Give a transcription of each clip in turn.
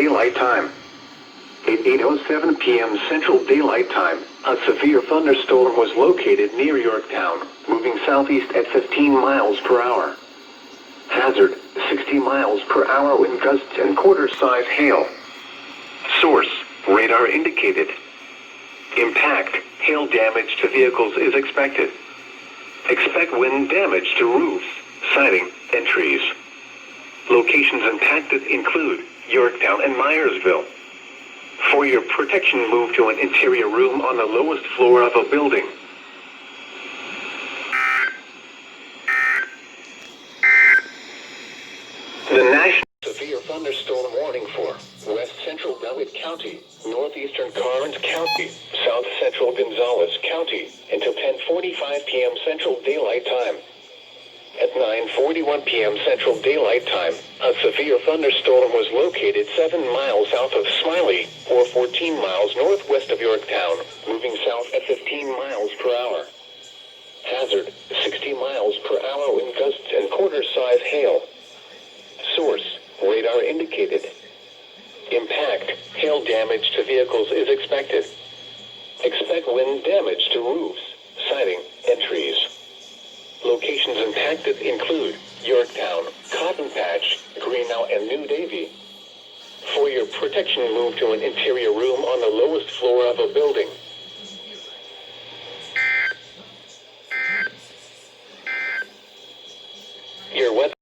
Daylight Time. At 8:07 p.m. Central Daylight Time, a severe thunderstorm was located near Yorktown, moving southeast at 15 miles per hour. Hazard, 60 miles per hour wind gusts and quarter-size hail. Source, radar indicated. Impact, hail damage to vehicles is expected. Expect wind damage to roofs, siding, and trees. Locations impacted include Yorktown and Myersville. For your protection, move to an interior room on the lowest floor of a building. The National Severe Thunderstorm Warning for West Central Bellitt County, Northeastern Karnes County, South Central Gonzales County, until 10:45 p.m. Central Daylight Time. At 9:41 p.m. Central Daylight Time, a severe thunderstorm was located 7 miles south of Smiley, or 14 miles northwest of Yorktown, moving south at 15 miles per hour. Hazard, 60 miles per hour wind gusts and quarter-size hail. Source, radar indicated. Impact, hail damage to vehicles is expected. Expect wind damage to roofs, siding, and trees. Locations impacted include Yorktown, Cotton Patch, Greenough, and New Davie. For your protection, move to an interior room on the lowest floor of a building. Your weather.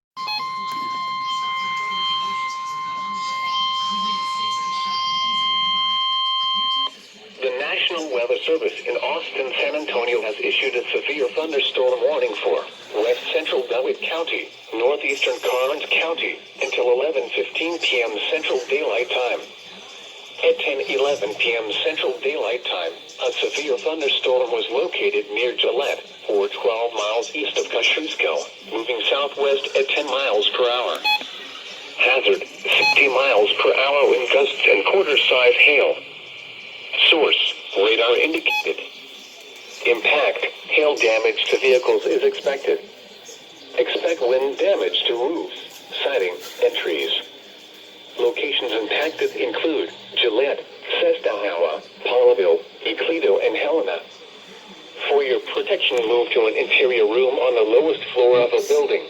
The National Weather Service in Austin, San Antonio has issued a severe thunderstorm warning for West Central Bellitt County, Northeastern Karnes County, until 11:15 p.m. Central Daylight Time. At 10:11 p.m. Central Daylight Time, a severe thunderstorm was located near Gillette, or 12 miles east of Kosciuszko, moving southwest at 10 miles per hour. Hazard, 60 miles per hour wind gusts and quarter-size hail. Source, radar indicated. Impact, hail damage to vehicles is expected. Expect wind damage to roofs, siding, and trees. Locations impacted include Gillette, Sestauhawa, Paulaville, Ecleto, and Helena. For your protection, move to an interior room on the lowest floor of a building.